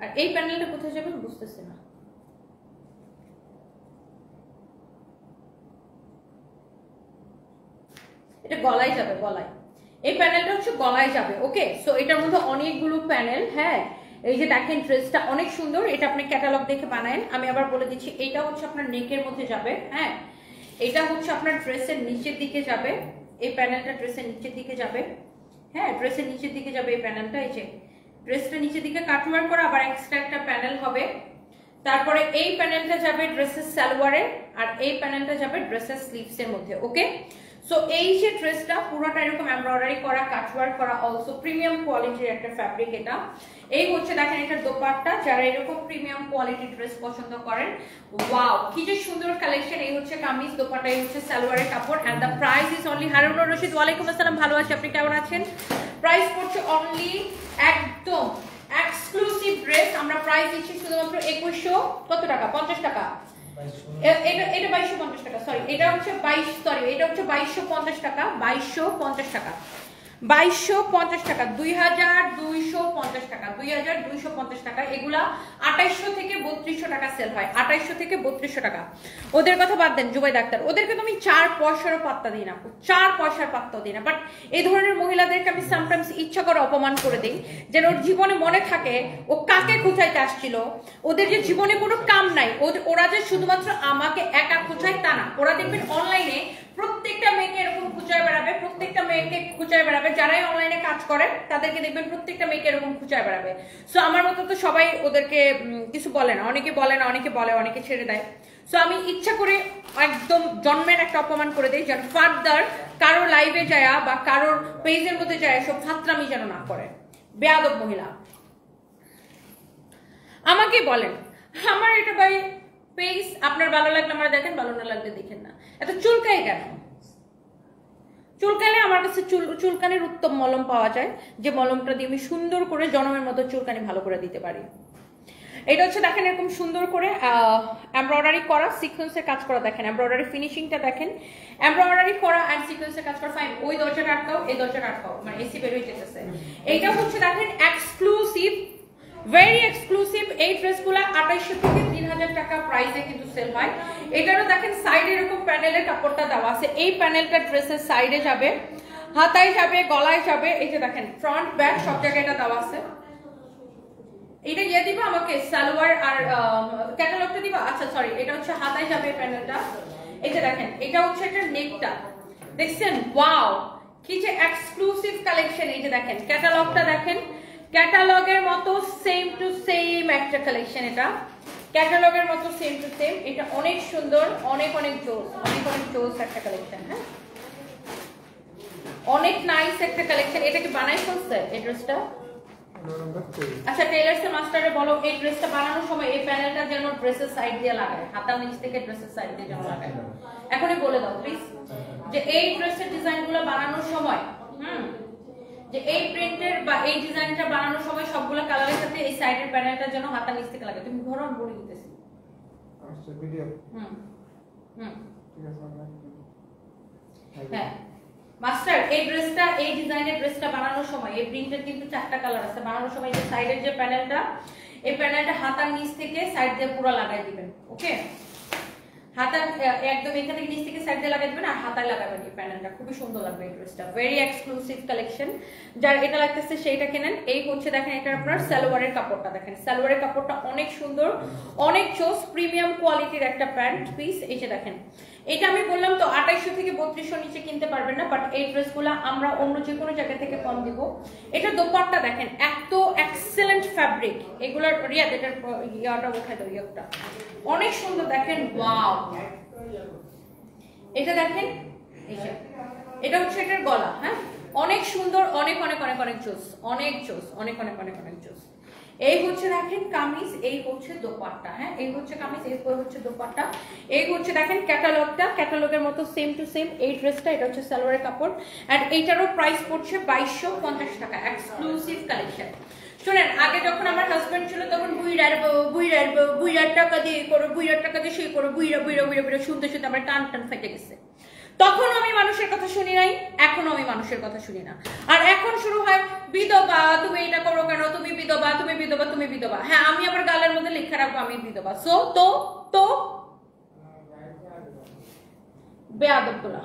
আর এই প্যানেলটা কোথায় যাবে বুঝতেছি না। এটা গলায় যাবে, গলায়। এই প্যানেলটা হচ্ছে গলায় যাবে, ওকে? সো এটার মধ্যে অনেকগুলো প্যানেল। হ্যাঁ, এই যে দেখেন ড্রেসটা অনেক সুন্দর, এটা আপনি ক্যাটালগ দেখে বানায়েন। আমি আবার বলে দিচ্ছি, এটা হচ্ছে আপনার নেকের মধ্যে যাবে। হ্যাঁ, এটা হচ্ছে আপনার ড্রেসের নিচের দিকে যাবে, এই প্যানেলটা ড্রেসের নিচের দিকে যাবে। হ্যাঁ, ড্রেসের নিচের দিকে যাবে এই প্যানেলটা। এই যে ড্রেসটা নিচের দিকে কাটওয়ার্ক করা, আবার এক্সট্রা একটা প্যানেল হবে। তারপরে এই প্যানেলটা যাবে ড্রেসের সালোয়ারে, আর এই প্যানেলটা যাবে ড্রেসের স্লিভস এর মধ্যে, ওকে? সো এই যে ড্রেসটা পুরোটা এরকম এমব্রয়ডারি করা, কাটওয়ার্ক করা, অলসো প্রিমিয়াম কোয়ালিটির একটা ফ্যাব্রিক এটা। এই হচ্ছে দেখেন এটার দোপাট্টা, যারা এরকম প্রিমিয়াম কোয়ালিটির ড্রেস পছন্দ করেন, ওয়াও কি যে সুন্দর কালেকশন। এই হচ্ছে কামিজ, দোপাট্টা, এই হচ্ছে সালোয়ারের কাপড়। And the price is only, Harun Rashid ওয়ালাইকুম আসসালাম, ভালো আছি, আপনি কেমন আছেন? প্রাইস পড়ছে অনলি, একদম এক্সক্লুসিভ ড্রেস আমরা প্রাইস দিচ্ছি শুধুমাত্র 2100 কত টাকা? 50 টাকা। এটা 2250 টাকা, সরি এটা হচ্ছে 2250 টাকা, 2250 টাকা, 2250 টাকা, 2250 টাকা, 2250 টাকা। এগুলা 2800 থেকে 3200 টাকা সেল হয়, 2800 থেকে 3200 টাকা। ওদের কথা বাদ দেন জুবাই ডাক্তার, ওদেরকে তো আমি 4 পয়সারও পাত্তা দিই না, 4 পয়সার পাত্তা দিই না। বাট এই ধরনের মহিলাদেরকে আমি সামটাইমস ইচ্ছা করে অপমান করে দিই, যেন ওর জীবনে মনে থাকে ও কাকে খুঁচাইতে আসছিল। ওদের যে জীবনে কোনো কাম নাই, ওরা যে শুধুমাত্র আমাকে একা খুঁচায় তা না। ওরা দেখবেন অনলাইনে প্রত্যেকটা মেয়েকে এরকম খুঁচায় বেড়াবে, প্রত্যেকটা মেয়েকে খুঁচায় বেড়াবে। যারাই অনলাইনে কাজ করে তাদেরকে দেখবেন প্রত্যেকটা মেয়েকে এরকম খুঁচায় বেড়াবে। সো আমার মতো তো সবাই ওদেরকে কিছু বলে না, অনেকে বলে না, অনেকে বলে, অনেকে ছেড়ে দেয়। সো আমি ইচ্ছা করে একদম জন্মের একটা অপমান করে দিই, যেন ফার্দার কারো লাইভে যায় বা কারোর পেজের মধ্যে যায় সব ফাতরামি যেন না করে। বেয়াদব মহিলা। আমাকে বলেন আমার এটা ভাই পেজ, আপনার ভালো লাগলে আমরা দেখেন, ভালো না লাগলে দেখেন না। এত চুলকাই কেন? চুলকালে আমার কাছে চুলকানির উত্তম মলম পাওয়া যায়, যে মলমটা দিয়ে আমি সুন্দর করে জনমের মতো চুলকানি ভালো করে দিতে পারি। এটা হচ্ছে দেখেন এরকম সুন্দর করে এমব্রয়ডারি করা, সিকোয়েন্সের কাজ করা, দেখেন এমব্রয়ডারি ফিনিশিংটা দেখেন, এমব্রয়ডারি করা এন্ড সিকোয়েন্সের কাজ করা। ফাইন, ওই দরজাটা আটকাও, এই দরজাটা আটকাও, মানে এসি বের হয়ে যেতেছে। এইটা হচ্ছে দেখেন এক্সক্লুসিভ, ভেরি এক্সক্লুসিভ। এই ড্রেসগুলো 2800 থেকে 3000 টাকা প্রাইসে কিন্তু সেল হয়। এটারও দেখেন সাইডে এরকম প্যানেলের কাপড়টা দেওয়া আছে, এই প্যানেলটা ড্রেসের সাইডে যাবে, হাতায় যাবে, গলায় যাবে। এই যে দেখেন ফ্রন্ট ব্যাক সব জায়গায় এটা দেওয়া আছে। এটা ইয়ে দিবা আমাকে, সালোয়ার আর ক্যাটালগটা দিবা। আচ্ছা সরি, এটা হচ্ছে হাতায় যাবে প্যানেলটা। এই যে দেখেন এটা হচ্ছে একটা নেকটা, দেখছেন ওয়াও কি যে এক্সক্লুসিভ কালেকশন। এই যে দেখেন ক্যাটালগটা দেখেন, ক্যাটালগের মতো সেম টু সেম একটা কালেকশন, এটা ক্যাটালগের মতো সেম টু সেম। এটা অনেক সুন্দর, অনেক অনেক জোস, অনেক অনেক জোস একটা কালেকশন। হ্যাঁ অনেক নাইস একটা কালেকশন। এটা কি বানাই ফেলছে এই ড্রেসটা? আচ্ছা টেইলার্সের মাস্টারে বলো এই ড্রেসটা বানানোর সময় এই প্যানেলটা যেন ড্রেসের সাইড দিয়ে লাগায়, হাতার নিচ থেকে ড্রেসের সাইড দিয়ে যেন লাগায়। এখনই বলে দাও প্লিজ যে এই ড্রেসের ডিজাইনগুলো বানানোর সময় যে এই প্রিন্টের বা এই ডিজাইনটা বানানোর সময় সবগুলো কালারের সাথে এই সাইডের প্যানেলটা যেন হাতার নিচ থেকে লাগায়। তুমি ধরো আমি বলে দিতেছি। আচ্ছা ভিডিও ঠিক আছে। হ্যাঁ মাস্টার এই ড্রেসটা, এই ডিজাইনের ড্রেসটা বানানোর সময় এই প্রিন্টের কিন্তু 4টা কালার আছে। বানানোর সময় যে সাইডের যে প্যানেলটা, এই প্যানেলটা হাতার নিচ থেকে সাইড দিয়ে পুরো লাগাই দিবেন। ওকে হাতার একদম এখান থেকে নিচ থেকে সাইড দিয়ে লাগাই দিবেন আর হাতায় লাগাবেন এই প্যানেলটা। খুবই সুন্দর লাগবে এই ড্রেসটা, ভেরি এক্সক্লুসিভ কালেকশন। যার এটা লাগতেছে সেইটা কিনেন। এই হচ্ছে দেখেন এটা আপনার সালোয়ারের কাপড়টা দেখেন, সালোয়ারের কাপড়টা অনেক সুন্দর, অনেক চোস, প্রিমিয়াম কোয়ালিটির একটা প্যান্ট পিস। এই যে দেখেন এটা আমি বললাম তো 2800 থেকে 3200 নিচে কিনতে পারবেন না, বাট এই ড্রেসগুলো আমরা অন্য যে কোনো জায়গা থেকে কম দিব। এটা দোপাট্টা দেখেন এত এক্সেলেন্ট ফ্যাব্রিক, এগুলোর রিয়াদ এটার ইয়াটা উঠাই দাও, ইয়াটা অনেক সুন্দর দেখেন। ওয়াও এটা দেখেন, এই যে এটা হচ্ছে এটার গলা। হ্যাঁ অনেক সুন্দর, অনেক অনেক অনেক অনেক জোস, অনেক জোস, অনেক অনেক অনেক অনেক জোস। এই হচ্ছে দেখেন কামিজ, এই হচ্ছে দোপাট্টা। হ্যাঁ এই হচ্ছে কামিজ, এই হচ্ছে দোপাট্টা। এই হচ্ছে দেখেন ক্যাটালগটা, ক্যাটালগের মতো সেম টু সেম এই ড্রেসটা। এটা হচ্ছে সালোয়ারের কাপড় এন্ড এইটারও প্রাইস পড়ছে 2250 টাকা, এক্সক্লুসিভ কালেকশন। শুনেন আগে যখন আমার হাজবেন্ড ছিল তখন বুইরার টাকা দিয়ে করো, বুইরার টাকা দিয়ে সেই করো, বুইরা বুইরা বুইরা বুইরা শুনতে শুনতে আমার টান টান ফেটে গেছে। তখন আমি মানুষের কথা শুনি নাই, এখনো আমি মানুষের কথা শুনি না। আর এখন শুরু হয় বিধবা, তুমি এটা করো কেন, তুমি বিধবা, তুমি বিধবা, তুমি বিধবা। হ্যাঁ আমি আবার গালের মধ্যে লিখে রাখবো আমি বিধবা। সো তো বেয়াদবগুলা।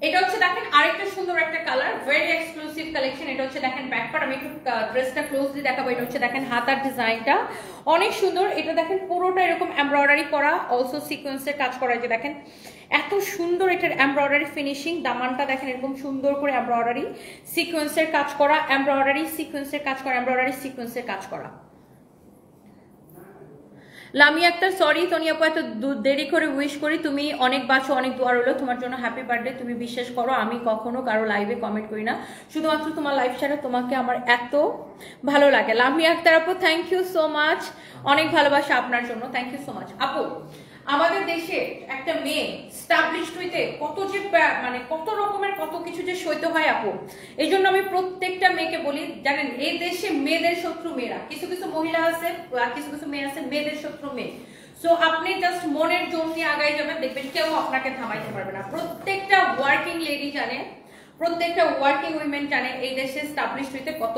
এটা হচ্ছে দেখেন আরেকটা সুন্দর একটা কালার, ভেরি এক্সক্লুসিভ কালেকশন। এটা হচ্ছে দেখেন ব্যাক পার্ট, আমি একটু ড্রেসটা ক্লোজলি দেখাবো। এটা হচ্ছে দেখেন হাতার ডিজাইনটা অনেক সুন্দর। এটা দেখেন পুরোটা এরকম এমব্রয়ডারি করা, অলসো সিকোয়েন্সের কাজ করা। যে দেখেন এত সুন্দর এটার এমব্রয়ডারি ফিনিশিং, দামানটা দেখেন এরকম সুন্দর করে এমব্রয়ডারি সিকোয়েন্সের কাজ করা, এমব্রয়ডারি সিকোয়েন্সের কাজ করা, এমব্রয়ডারি সিকোয়েন্সের কাজ করা। লামিয়া আক্তার সরি তনি আপু এত দেরি করে উইশ করি, তুমি অনেক বাঁচো, অনেক দোয়া রইলো তোমার জন্য, হ্যাপি বার্থডে। তুমি বিশ্বাস করো আমি কখনো কারো লাইভে কমেন্ট করি না, শুধুমাত্র তোমার লাইভ ছাড়া তোমাকে আমার এত ভালো লাগে। লামিয়া আক্তার আপু থ্যাংক ইউ সো মাচ, অনেক ভালোবাসা আপনার জন্য, থ্যাংক ইউ সো মাচ। আপু আমাদের দেশে একটা মেয়ে স্টাবলিশড হইতে কত যে মানে কত রকমের কত কিছু যে সইতে হয় আপু। এই জন্য আমি প্রত্যেকটা মেয়েকে বলি, জানেন এই দেশে মেয়েদের শত্রু মেয়েরা, কিছু কিছু মহিলা আছে আর কিছু কিছু মেয়ে আছে মেয়েদের শত্রু মেয়ে। সো আপনি জাস্ট মনের জোর নিয়ে আগাই যাবেন, দেখবেন কেউ আপনাকে থামাইতে পারবে না। প্রত্যেকটা ওয়ার্কিং লেডি জানে, প্রত্যেকটা ওয়ার্কিং উইমেন জানে এই দেশে স্টাবলিশড হইতে কত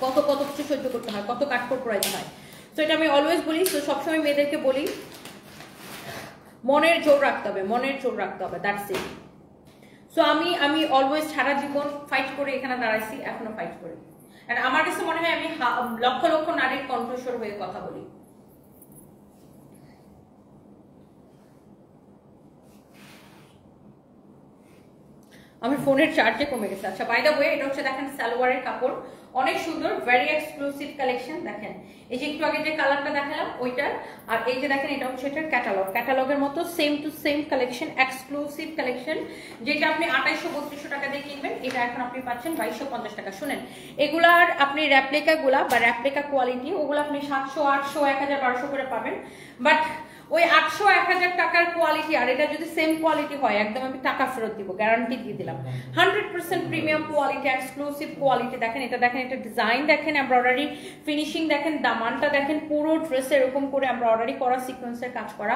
কত কত কিছু সহ্য করতে হয়, কত কাঠখড় পোড়াইতে হয়। তো এটা আমি অলওয়েজ বলি, তো সবসময় মেয়েদেরকে বলি মনের জোর রাখতে হবে, মনের জোর রাখতে হবে, দ্যাটস ইট। সো আমি অলওয়েজ সারা জীবন ফাইট করে এখানে দাঁড়াইছি, এখনো ফাইট করি। আর আমার কাছে মনে হয় আমি লক্ষ লক্ষ নারীর কণ্ঠস্বর হয়ে কথা বলি। আমার ফোনের চার্জে কমে গেছে। আচ্ছা বাই দ্য ওয়ে এটা হচ্ছে দেখেন সালোয়ারের কাপড় অনেক সুন্দর, ভেরি এক্সক্লুসিভ কালেকশন। দেখেন এই যে একটু আগে যে কালারটা দেখালাম ওইটার, আর এই যে দেখেন এটা হচ্ছে এটার ক্যাটালগ, ক্যাটালগের মতো same to same collection, exclusive collection, যেটা আপনি 2800-3200 টাকা দিয়ে কিনবেন, এটা এখন আপনি পাচ্ছেন 2250 টাকা। শুনেন এগুলার আপনি রেপ্লিকা গুলা বা রেপ্লিকা কোয়ালিটি ওগুলো আপনি 700, 800, 1000, 1200 করে পাবেন, বাট ওই 800, 1000 টাকার কোয়ালিটি আর এটা যদি সেম কোয়ালিটি হয় একদম আমি টাকা ফেরত দিব, গ্যারান্টি দিয়ে দিলাম। 100% প্রিমিয়াম কোয়ালিটি, এক্সক্লুসিভ কোয়ালিটি। দেখেন এটা, দেখেন এটা ডিজাইন, দেখেন এমব্রয়ডারি ফিনিশিং, দেখেন দামানটা দেখেন পুরো ড্রেসে এরকম করে এমব্রয়ডারি করা, সিকোয়েন্সের কাজ করা,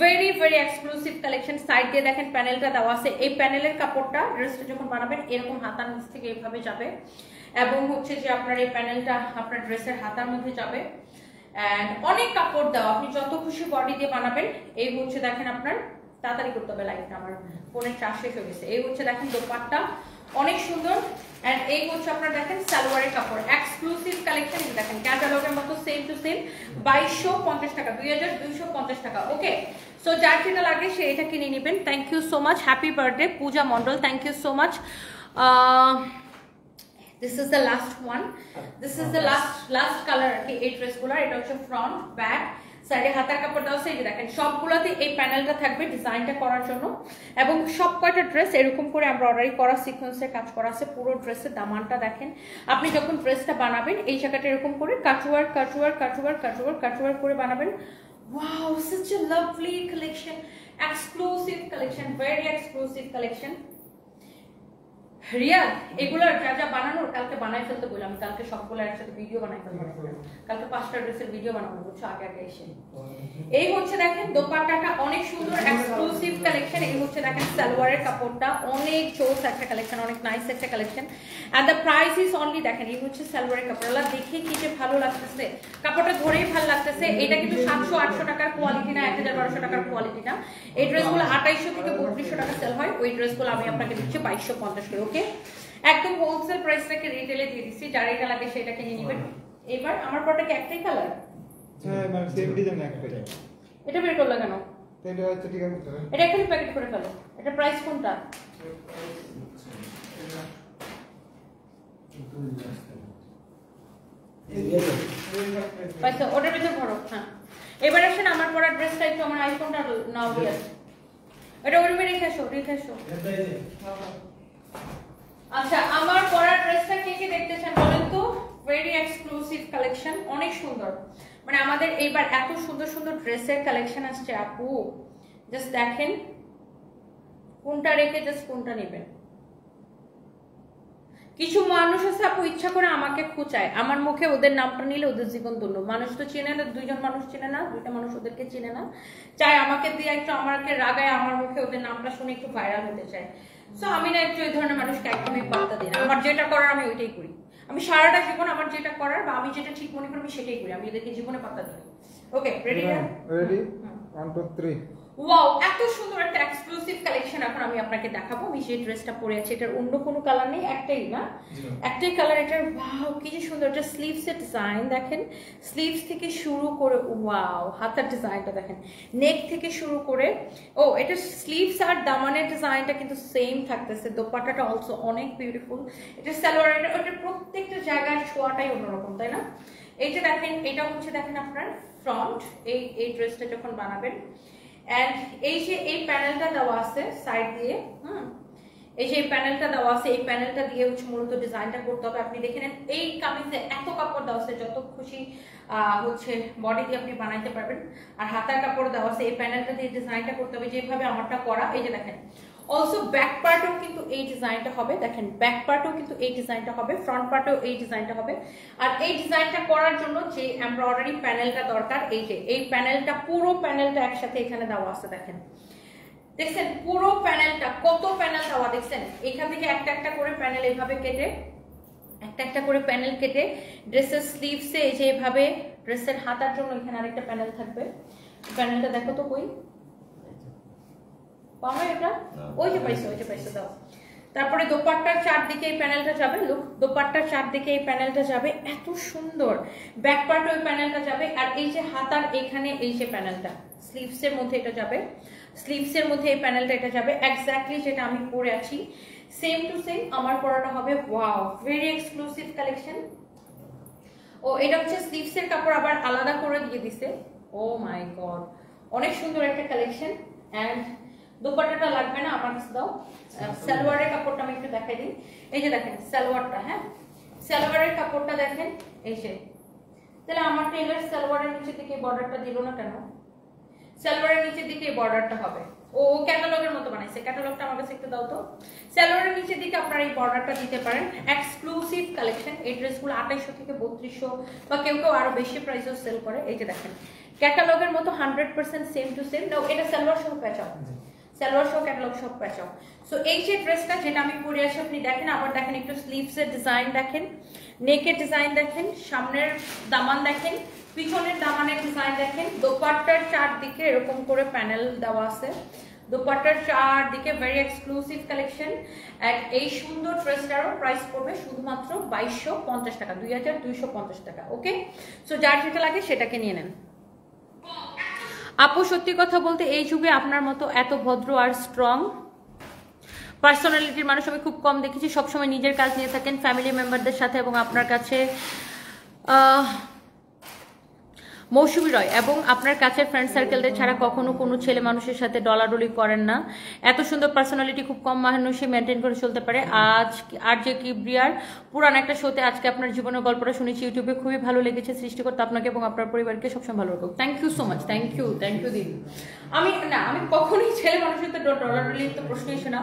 very very exclusive collection. Side দিয়ে দেখেন প্যানেলটা দেওয়া আছে, এই প্যানেলের কাপড়টা ড্রেসটা যখন বানাবেন এরকম হাতার নিচ থেকে এইভাবে যাবে, এবং হচ্ছে যে আপনার এই প্যানেলটা আপনার ড্রেসের হাতার মধ্যে যাবে। এন্ড অনেক কাপড় দেওয়া, আপনি যত খুশি বডি দিয়ে বানাবেন। এই হচ্ছে দেখেন আপনার, তাড়াতাড়ি করতে হবে লাইটটা, আমার ফোনের চার্জ শেষ হয়ে গেছে। এই হচ্ছে দেখেন দোপাট্টা অনেক সুন্দর, এন্ড এই হচ্ছে আপনার দেখেন সালোয়ারের কাপড়, এক্সক্লুসিভ কালেকশন। দেখেন ক্যাটালগের মতো সেম টু সেম 2250 টাকা, 2250 টাকা। ওকে সো যার যেটা লাগে সে এটা কিনে নেবেন। Thank you so much, happy birthday Puja Mondal, thank you so much. This is the last one, this is the last colour আর কি এই ড্রেসগুলোর। এটা হচ্ছে ফ্রন্ট, ব্যাক, সাইডে হাতার কাপড় দেওয়া আছে। এই যে দেখেন সবগুলোতে এই প্যানেলটা থাকবে ডিজাইনটা করার জন্য, এবং সব কয়টা ড্রেস এরকম করে এমব্রয়ডারি করা সিকোয়েন্সের কাজ করা আছে। পুরো ড্রেসের দামানটা দেখেন, আপনি যখন ড্রেসটা বানাবেন এই জায়গাটা এরকম করে কাটওয়ার কাটওয়ার কাটওয়ার কাটওয়ার কাটওয়ার করে বানাবেন। Wow, such a lovely collection, exclusive collection, very exclusive collection. Riyad, এগুলোর যা যা বানানোর কালকে বানাই ফেলতে বললাম, কালকে সবগুলো একসাথে ভিডিও বানাই ফেলবো, কালকে 5টা ড্রেসের ভিডিও বানাবো বুঝছো, আগে আগে এসে। এই হচ্ছে দেখেন দোপাট্টাটা অনেক সুন্দর এক্সক্লুসিভ কালেকশন। এই হচ্ছে দেখেন সালোয়ারের কাপড়টা অনেক জোস একটা কালেকশন, অনেক নাইস একটা collection, and the price is only, দেখেন এই হচ্ছে সালোয়ারের কাপড়টা, দেখে কি যে ভালো লাগতেছে, কাপড়টা ধরেই ভালো লাগতেছে। এটা কিন্তু 700-800 টাকার কোয়ালিটি না, 1000-1200 টাকার কোয়ালিটি না। এই ড্রেসগুলো 2800 থেকে 3200 টাকা সেল হয়, ওই ড্রেসগুলো আমি আপনাকে দিচ্ছি 2250 করে। ওকে, একদম হোলসেল প্রাইসটাকে রিটেলে দিয়ে দিচ্ছি, যার এটা লাগে সেটা কিনে নেবেন। এবার আমার পরটা কি একটাই কালার? হ্যাঁ ম্যাম, সেম ডিজাইন একটাই। এটা বের করলে কেন? তাহলে হচ্ছে ঠিক আছে, এটা এখানে প্যাকেট করে ফেলো। এটা প্রাইস কোনটা? পয়সা ওটার ভিতর ভরো। হ্যাঁ, এবার আসেন আমার পরা ড্রেসটা একটু আমার আইফোনটা নাও দিয়ে, এটা ওর উপরে রেখে আসো, রেখে আসো। আচ্ছা, আমার পরা ড্রেসটা কে কে দেখতে চান বলেন তো? ভেরি এক্সক্লুসিভ কালেকশন, অনেক সুন্দর, মানে আমাদের এইবার এত সুন্দর সুন্দর ড্রেসের কালেকশন আসছে আপু, জাস্ট দেখেন কোনটা রেখে জাস্ট কোনটা নেবেন। কিছু মানুষ আছে আপু ইচ্ছা করে আমাকে খুঁচায়, আমার মুখে ওদের নামটা নিলে ওদের জীবন ধন্য। মানুষ তো চেনে না, 2জন মানুষ চেনে না, 2টা মানুষ ওদেরকে চেনে না, চায় আমাকে দিয়ে একটু আমাকে রাগায়, আমার মুখে ওদের নামটা শুনে একটু ভাইরাল হতে চায়। সো আমি না একটু এই ধরনের মানুষকে একদমই পাত্তা দিই না, আমার যেটা করার আমি ওইটাই করি। আমি সারাটা জীবন আমার যেটা করার বা আমি যেটা ঠিক মনে করি আমি সেটাই করি, আমি এদেরকে জীবনে পাত্তা দিই। ওকে, রেডি? রেডি, 1 2 3। ওয়াও, এত সুন্দর একটা এক্সক্লুসিভ কালেকশন এখন আমি আপনাকে দেখাবো। আমি যে ড্রেসটা পরে আছি এটার অন্য কোনো কালার নেই, একটাই না, একটাই কালার এটার। ওয়াও, কি যে সুন্দর, এটা স্লিভস এর ডিজাইন দেখেন, স্লিভস থেকে শুরু করে, ওয়াও হাতার ডিজাইনটা দেখেন, নেক থেকে শুরু করে, ও এটা স্লিভস আর দামানের ডিজাইনটা কিন্তু সেম থাকতেছে। দোপাট্টাটা অলসো অনেক বিউটিফুল। এটা সালোয়ার, এটা প্রত্যেকটা জায়গায় ছোঁয়াটাই অন্যরকম, তাই না? এইটা দেখেন, এটা হচ্ছে দেখেন আপনার ফ্রন্ট, এই ড্রেসটা যখন বানাবেন, এন্ড এই যে এই প্যানেলটা দেওয়া আছে সাইড দিয়ে, এই যে এই প্যানেলটা দেওয়া আছে, এই প্যানেলটা দিয়ে হচ্ছে মূলত ডিজাইনটা করতে হবে। আপনি দেখে নেন এই কামিজে এত কাপড় দেওয়া আছে, যত খুশি হচ্ছে বডি দিয়ে আপনি বানাইতে পারবেন। আর হাতার কাপড় দেওয়া আছে, এই প্যানেলটা দিয়ে ডিজাইনটা করতে হবে যেভাবে আমারটা করা। এই যে দেখেন অলসো ব্যাক পার্টেও কিন্তু এই ডিজাইনটা হবে, দেখেন ব্যাক পার্টেও কিন্তু এই ডিজাইনটা হবে, ফ্রন্ট পার্টেও এই ডিজাইনটা হবে। আর এই ডিজাইনটা করার জন্য যে এমব্রয়ডারি প্যানেলটা দরকার, এই যে এই প্যানেলটা, পুরো প্যানেলটা একসাথে এখানে দেওয়া আছে। দেখেন, দেখছেন পুরো প্যানেলটা, কত প্যানেল দেওয়া দেখছেন। এখান থেকে একটা একটা করে প্যানেল এইভাবে কেটে, একটা একটা করে প্যানেল কেটে ড্রেসের স্লিভসে এই যে এইভাবে, ড্রেসের হাতার জন্য এখানে আরেকটা প্যানেল থাকবে। প্যানেলটা দেখো তো কই পাওয়া, এটা ওই যে পাইছো, ওই যে পাইছো, দাও। তারপরে দোপাট্টার চারদিকে এই প্যানেলটা যাবে, লুক দোপাট্টার চারদিকে এই প্যানেলটা যাবে, এত সুন্দর। ব্যাক পার্টে ওই প্যানেলটা যাবে, আর এই যে হাতার এখানে এই যে প্যানেলটা স্লিভসের মধ্যে এটা যাবে, স্লিভসের মধ্যে এই প্যানেলটা এটা যাবে, এক্স্যাক্টলি যেটা আমি পরে আছি সেম টু সেম আমার পরাটা হবে। Wow, very exclusive collection. ও এটা হচ্ছে স্লিভসের কাপড় আবার আলাদা করে দিয়ে দিছে, ও মাই গড, অনেক সুন্দর একটা কালেকশন। এন্ড দোপাট্টাটা লাগবে না, আমার কাছে দাও। সালোয়ারের কাপড়টা আমি একটু দেখাই দিই। এই যে দেখেন সালোয়ারটা, হ্যাঁ সালোয়ারের কাপড়টা দেখেন, এই যে। তাহলে আমার টেলার সালোয়ারের নিচের দিকে বর্ডারটা দিল না কেন? সালোয়ারের নিচের দিকে বর্ডারটা হবে, ও ক্যাটালগের মতো বানাইছে। ক্যাটালগটা আমার কাছে একটু দাও তো। সালোয়ারের নিচের দিকে আপনারা এই বর্ডারটা দিতে পারেন। Exclusive collection. এই ড্রেসগুলো 2800 থেকে 3200 বা কেউ কেউ আরো বেশি প্রাইসেও সেল করে। এই যে দেখেন ক্যাটালগের মতো 100% সেম টু সেম। নাও এটা সালোয়ার সহ প্যাচাও, সালোয়ার সহ ক্যাটালগ সব প্যাচাও। সো এই যে ড্রেসটা যেটা আমি পরে আছি আপনি দেখেন, আবার দেখেন একটু স্লিভসের ডিজাইন দেখেন, নেকের ডিজাইন দেখেন, সামনের দামান দেখেন, পিছনের দামানের ডিজাইন দেখেন। দোপাট্টার চারদিকে এরকম করে প্যানেল দেওয়া আছে, দোপাট্টার চারদিকে ভেরি এক্সক্লুসিভ কালেকশন। এন্ড এই সুন্দর ড্রেসটারও প্রাইস পড়বে শুধুমাত্র 2250 টাকা, 2250 টাকা। ওকে, সো যার যেটা লাগে সেটাকে নিয়ে নেন। আপু সত্যি কথা বলতে এই যুগে আপনার মতো এত ভদ্র আর স্ট্রং পার্সোনালিটির মানুষ আমি খুব কম দেখেছি। সবসময় নিজের কাজ নিয়ে থাকেন ফ্যামিলি মেম্বারদের সাথে, এবং আপনার কাছে মৌসুমী রয় এবং আপনার কাছের ফ্রেন্ড সার্কেলদের ছাড়া কখনো কোনো ছেলে মানুষের সাথে ডলাডলি করেন না। এত সুন্দর পার্সোনালিটি খুব কম মানুষই মেনটেন করে চলতে পারে। আজ আর যে কিবরিয়ার পুরান একটা শোতে আজকে আপনার জীবনের গল্পটা শুনেছি ইউটিউবে, খুবই ভালো লেগেছে। সৃষ্টিকর্তা আপনাকে এবং আপনার পরিবারকে সবসময় ভালো রাখুক। Thank you so much, thank you দিদি। আমি কখনোই ছেলে মানুষের সাথে ডলাডলি তো প্রশ্ন এসে না।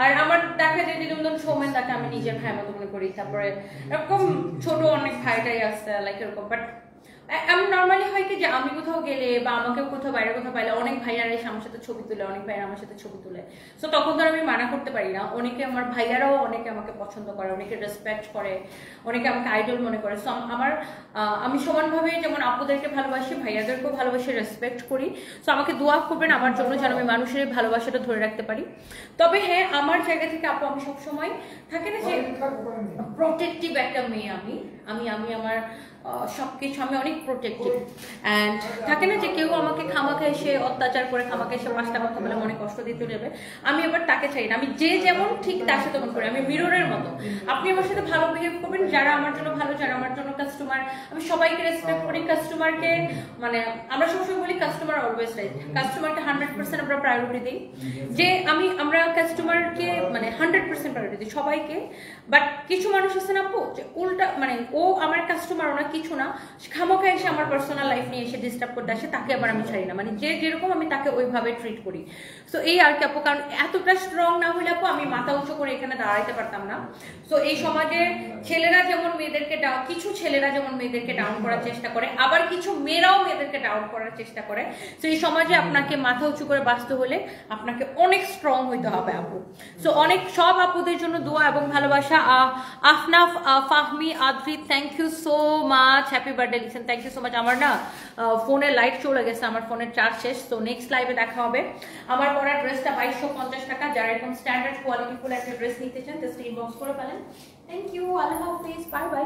আর আমার দেখা যায় যে যেমন সৌমেন তাকে আমি নিজের ভাই মতো মনে করি, তারপরে এরকম ছোট অনেক ভাইটাই আসছে লাইক এরকম। বাট আমি নর্মালি হয় কি যে আমি কোথাও গেলে বা আমাকে কোথাও বাইরে কোথাও পাইলে অনেক ভাইয়ারা এসে আমার সাথে ছবি তুলে, অনেক ভাইয়ারা আমার সাথে ছবি তুলে। সো তখন তো আমি মানা করতে পারি না। অনেকে আমার ভাইয়ারাও অনেকে আমাকে পছন্দ করে, অনেকে রেসপেক্ট করে, অনেকে আমাকে আইডল মনে করে। সো আমি সমানভাবে যেমন আপুদেরকে ভালোবাসি, ভাইয়াদেরকেও ভালোবাসি, রেসপেক্ট করি। সো আমাকে দোয়া করবেন আমার জন্য যেন আমি মানুষের ভালোবাসাটা ধরে রাখতে পারি। তবে হ্যাঁ, আমার জায়গা থেকে আপু আমি সবসময় থাকে না যে প্রোটেক্টিভ একটা মেয়ে। আমি আমার সবকিছু আমি অনেক প্রোটেক্টিভ। অ্যান্ড থাকে না যে কেউ আমাকে খামাখা এসে অত্যাচার করে, খামাখা এসে 5টা কথা বলে মনে কষ্ট দিতে যাবে, আমি আবার তাকে চাই না। আমি যে যেমন ঠিক তার সাথে তেমন করি। আমি মিররের মতো। আপনি আমার সাথে ভালো বিহেভ করবেন, যারা আমার জন্য ভালো, যারা আমার জন্য কাস্টমার, আমি সবাইকে রেসপেক্ট করি। কাস্টমারকে মানে আমরা সবসময় বলি কাস্টমার অলওয়েজ রাইট। কাস্টমারকে 100% আমরা প্রায়োরিটি দিই। যে আমরা কাস্টমারকে মানে 100% প্রায়োরিটি দিই সবাইকে। বাট কিছু মানুষ আছে না আপু যে উল্টা, মানে ও আমার কাস্টমার, ওনা কিছু না, খামোখা এসে আমার পার্সোনাল লাইফ নিয়ে এসে ডিস্টার্ব করতে আসে, তাকে আবার আমি ছাড়ি না। মানে যে যেরকম আমি তাকে ওইভাবে ট্রিট করি। সো এই আর কি আপু। কারণ এতটা স্ট্রং না হলে আপু আমি মাথা উঁচু করে এখানে দাঁড়াইতে পারতাম না। সো এই সমাজে ছেলেরা যেমন মেয়েদেরকে কিছু ছেলেরা যেমন মেয়েদেরকে ডাউন করার চেষ্টা করে, আবার কিছু মেয়েরাও মেয়েদেরকে ডাউন করার চেষ্টা করে। সো এই সমাজে আপনাকে মাথা উঁচু করে বাঁচতে হলে আপনাকে অনেক স্ট্রং হইতে হবে আপু। সো অনেক সব আপুদের জন্য দোয়া এবং ভালোবাসা। Afnaf, Fahmi, Adri, thank you so much, happy birthday লিখছেন, থ্যাংক ইউ সো মাচ। আমার না ফোনের লাইট চলে গেছে, আমার ফোনের চার্জ শেষ। তো নেক্সট লাইভে দেখা হবে। আমার পরা ড্রেসটা 2250 টাকা। যারা এরকম স্ট্যান্ডার্ড কোয়ালিটি ফুল একটা ড্রেস নিতে চান জাস্ট ইনবক্স করে ফেলেন। থ্যাংক ইউ, আল্লাহ হাফিজ, বাই বাই।